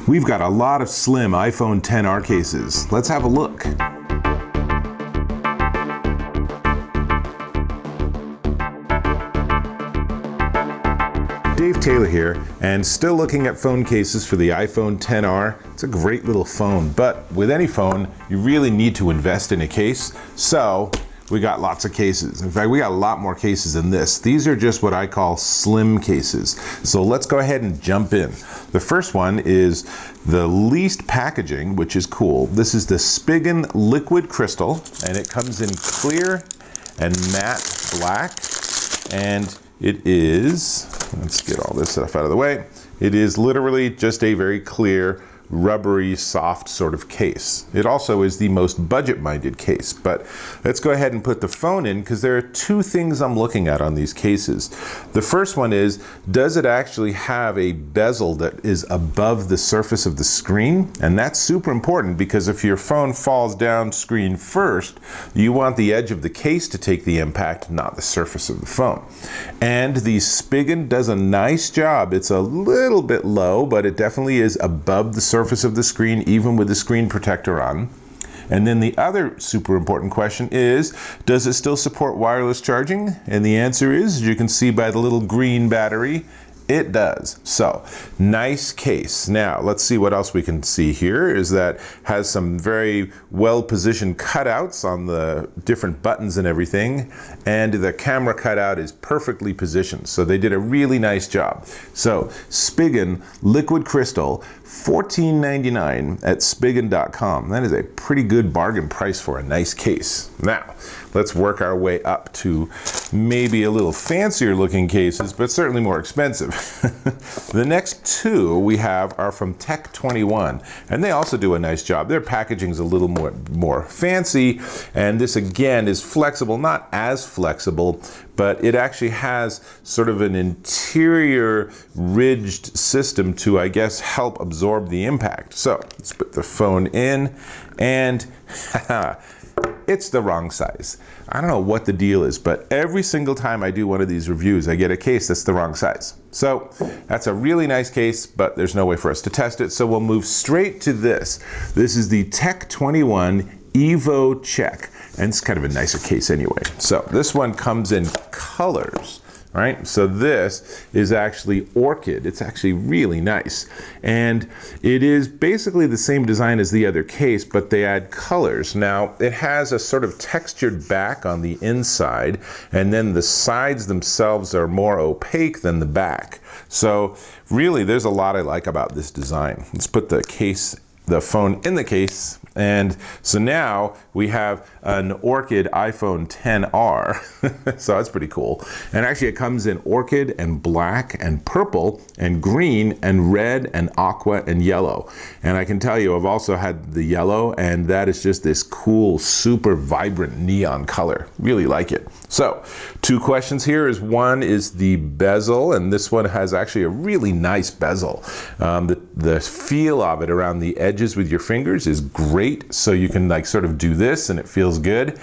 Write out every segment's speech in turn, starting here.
We've got a lot of slim iPhone XR cases. Let's have a look. Dave Taylor here, and still looking at phone cases for the iPhone XR. It's a great little phone, but with any phone, you really need to invest in a case. So we got lots of cases. In fact, we got a lot more cases than this. These are just what I call slim cases. So let's go ahead and jump in. The first one is the least packaging, which is cool. This is the Spigen liquid crystal, and it comes in clear and matte black, and it is, let's get all this stuff out of the way. It is literally just a very clear, rubbery, soft sort of case. It also is the most budget-minded case, but let's go ahead and put the phone in because there are two things I'm looking at on these cases. The first one is, does it actually have a bezel that is above the surface of the screen? And that's super important because if your phone falls down screen first, you want the edge of the case to take the impact, not the surface of the phone. And the Spigen does a nice job. It's a little bit low, but it definitely is above the surface of the screen, even with the screen protector on. And then the other super important question is, does it still support wireless charging? And the answer is, as you can see by the little green battery, it does. So nice case. Now let's see what else we can see here. Is that has some very well positioned cutouts on the different buttons and everything, and the camera cutout is perfectly positioned, so they did a really nice job. So Spigen liquid crystal, $14.99 at spigen.com. That is a pretty good bargain price for a nice case. Now let's work our way up to maybe a little fancier looking cases, but certainly more expensive. The next two we have are from Tech21, and they also do a nice job. Their packaging is a little more fancy, and this again is flexible, not as flexible, but it actually has sort of an interior ridged system to, I guess, help absorb the impact. So let's put the phone in, and it's the wrong size. I don't know what the deal is, but every single time I do one of these reviews, I get a case that's the wrong size. So that's a really nice case, but there's no way for us to test it, so we'll move straight to this. This is the Tech21 Evo Check, and it's kind of a nicer case anyway. So this one comes in colors. Right, so this is actually orchid. It's actually really nice, and it is basically the same design as the other case, but they add colors. Now it has a sort of textured back on the inside, and then the sides themselves are more opaque than the back. So really there's a lot I like about this design. Let's put the phone in the case, and so now we have an orchid iPhone XR. So that's pretty cool. And actually it comes in orchid and black and purple and green and red and aqua and yellow. And I can tell you I've also had the yellow, and that is just this cool, super vibrant neon color. Really like it. So two questions here is, one is the bezel, and this one has actually a really nice bezel. The feel of it around the edges with your fingers is great, so you can like sort of do this and it feels good.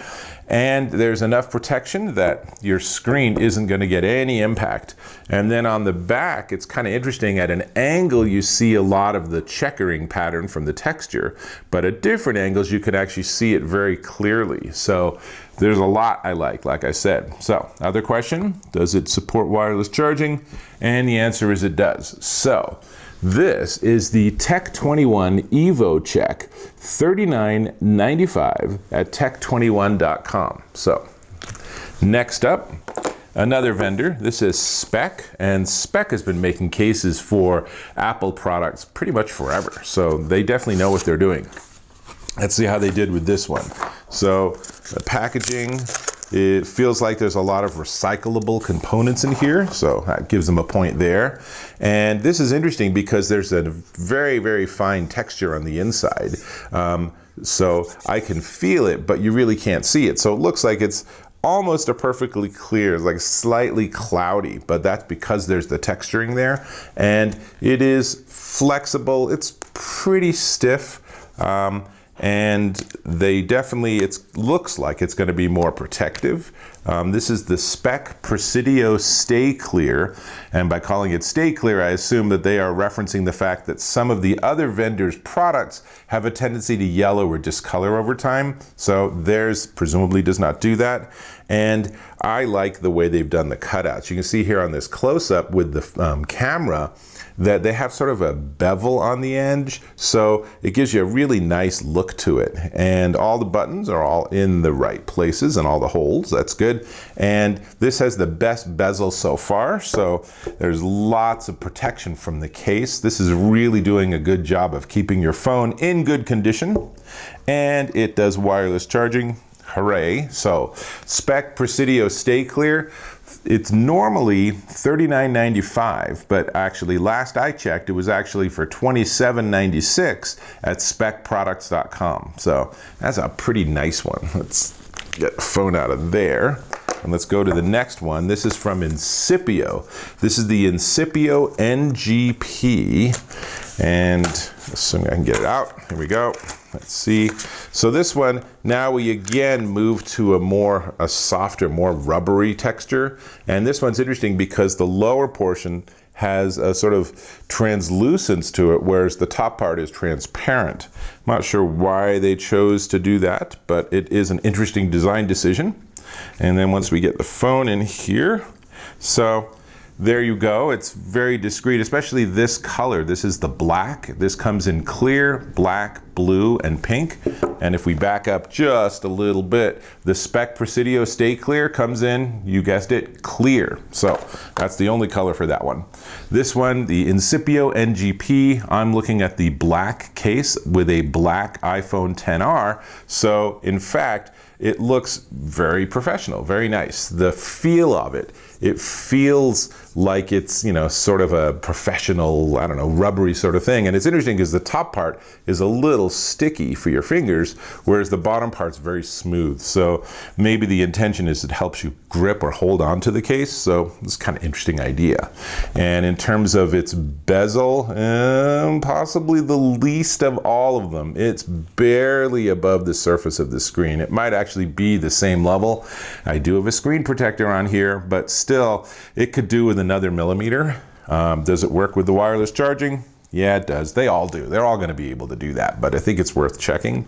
And there's enough protection that your screen isn't going to get any impact. And then on the back, it's kind of interesting. At an angle, you see a lot of the checkering pattern from the texture, but at different angles, you can actually see it very clearly. So there's a lot I like I said. So other question, does it support wireless charging? And the answer is it does. So this is the Tech21 Evo Check, $39.95 at Tech21.com. So next up, another vendor. This is Speck, and Speck has been making cases for Apple products pretty much forever. So they definitely know what they're doing. Let's see how they did with this one. So the packaging, it feels like there's a lot of recyclable components in here, so that gives them a point there. And this is interesting because there's a very, very fine texture on the inside. So I can feel it, but you really can't see it. So it looks like it's almost a perfectly clear, like slightly cloudy, but that's because there's the texturing there. And it is flexible, it's pretty stiff. and they definitely, it looks like it's going to be more protective. This is the Speck Presidio Stay Clear, and by calling it Stay Clear, I assume that they are referencing the fact that some of the other vendors' products have a tendency to yellow or discolor over time, so theirs presumably does not do that. And I like the way they've done the cutouts. You can see here on this close-up with the camera that they have sort of a bevel on the edge, so it gives you a really nice look to it. And all the buttons are all in the right places and all the holes, that's good. And this has the best bezel so far, so there's lots of protection from the case. This is really doing a good job of keeping your phone in good condition. And it does wireless charging, hooray. So Speck Presidio Stay Clear. It's normally $39.95, but actually last I checked, it was actually for $27.96 at speckproducts.com. So that's a pretty nice one. Let's get the phone out of there. And let's go to the next one. This is from Incipio. This is the Incipio NGP. And assuming I can get it out, here we go. Let's see. So this one, now we again move to a softer, more rubbery texture. And this one's interesting because the lower portion has a sort of translucence to it, whereas the top part is transparent. I'm not sure why they chose to do that, but it is an interesting design decision. And then once we get the phone in here, so there you go. It's very discreet, especially this color. This is the black. This comes in clear, black, blue, and pink. And if we back up just a little bit, the Speck Presidio Stay Clear comes in, you guessed it, clear. So that's the only color for that one. This one, the Incipio NGP, I'm looking at the black case with a black iPhone XR. So in fact, it looks very professional, very nice. The feel of it, it feels like it's, you know, sort of a professional, I don't know, rubbery sort of thing. And it's interesting because the top part is a little sticky for your fingers, whereas the bottom part's very smooth. So maybe the intention is it helps you grip or hold on to the case. So it's kind of interesting idea. And in terms of its bezel, possibly the least of all of them. It's barely above the surface of the screen. It might actually be the same level. I do have a screen protector on here, but still, it could do with another millimeter. Does it work with the wireless charging? Yeah, it does. They all do. They're all going to be able to do that, but I think it's worth checking.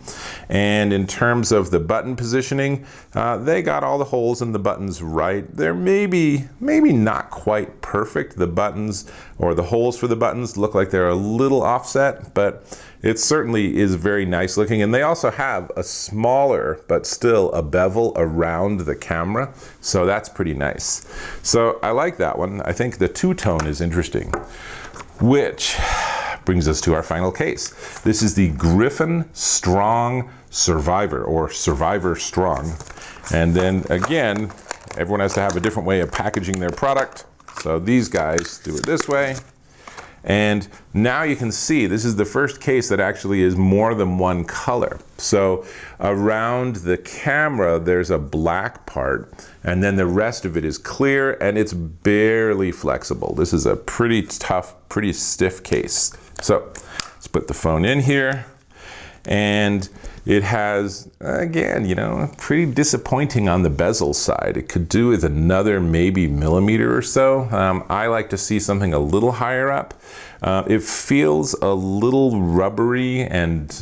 And in terms of the button positioning, they got all the holes in the buttons right. They're maybe not quite perfect. The buttons or the holes for the buttons look like they're a little offset, but it certainly is very nice looking. And they also have a smaller, but still a bevel around the camera. So that's pretty nice. So I like that one. I think the two-tone is interesting, which brings us to our final case. This is the Griffin Strong Survivor, or Survivor Strong. And then again, everyone has to have a different way of packaging their product. So these guys do it this way. And now you can see this is the first case that actually is more than one color. So around the camera there's a black part, and then the rest of it is clear, and it's barely flexible. This is a pretty tough, pretty stiff case. So let's put the phone in here, and it has, again, you know, pretty disappointing on the bezel side. It could do with another maybe millimeter or so. I like to see something a little higher up. It feels a little rubbery, and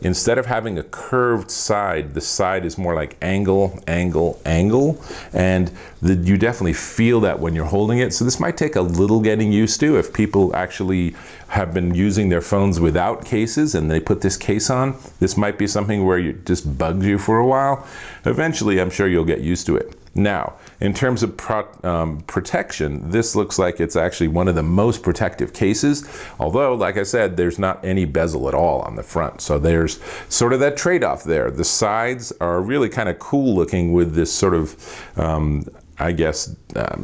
instead of having a curved side, the side is more like angle, angle, angle, and you definitely feel that when you're holding it. So this might take a little getting used to if people actually have been using their phones without cases and they put this case on. This might be something where it just bugs you for a while. Eventually, I'm sure you'll get used to it. Now, in terms of protection, this looks like it's actually one of the most protective cases, although, like I said, there's not any bezel at all on the front. So there's sort of that trade-off there. The sides are really kind of cool looking with this sort of, I guess,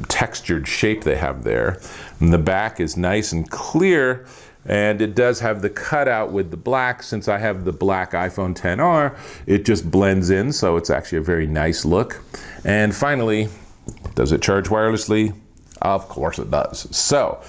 textured shape they have there. And the back is nice and clear, and it does have the cutout with the black. Since I have the black iPhone XR, it just blends in, so it's actually a very nice look. And finally, does it charge wirelessly? Of course it does. So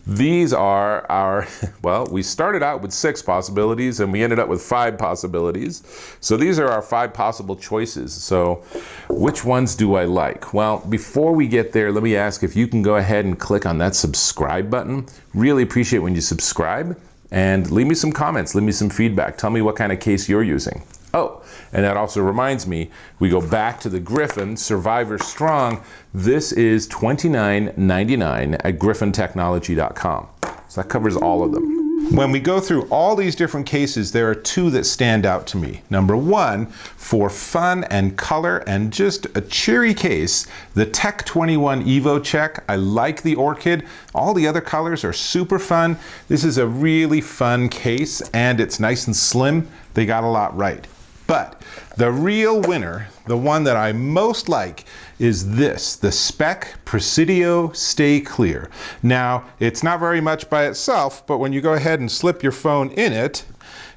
These are our, well, we started out with 6 possibilities and we ended up with 5 possibilities. So these are our 5 possible choices. So which ones do I like? Well, before we get there, let me ask if you can go ahead and click on that subscribe button. Really appreciate when you subscribe, and leave me some comments, leave me some feedback. Tell me what kind of case you're using. Oh, and that also reminds me, we go back to the Griffin Survivor Strong. This is $29.99 at griffintechnology.com. So that covers all of them. When we go through all these different cases, there are 2 that stand out to me. Number 1, for fun and color and just a cheery case, the Tech21 Evo Check. I like the orchid. All the other colors are super fun. This is a really fun case and it's nice and slim. They got a lot right. But the real winner, the one that I most like, is this, the Speck Presidio Stay Clear. Now, it's not very much by itself, but when you go ahead and slip your phone in it,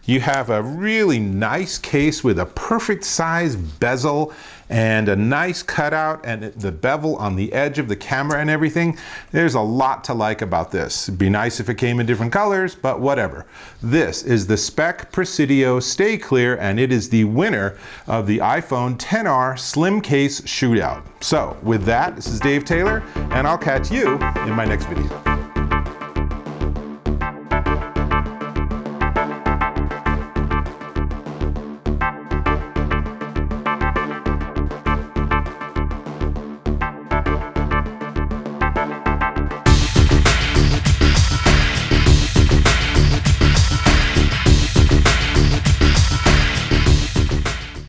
you have a really nice case with a perfect size bezel and a nice cutout and the bevel on the edge of the camera and everything. There's a lot to like about this. It'd be nice if it came in different colors, but whatever. This is the Speck Presidio Stay Clear, and it is the winner of the iPhone XR Slim Case Shootout. So with that, this is Dave Taylor, and I'll catch you in my next video.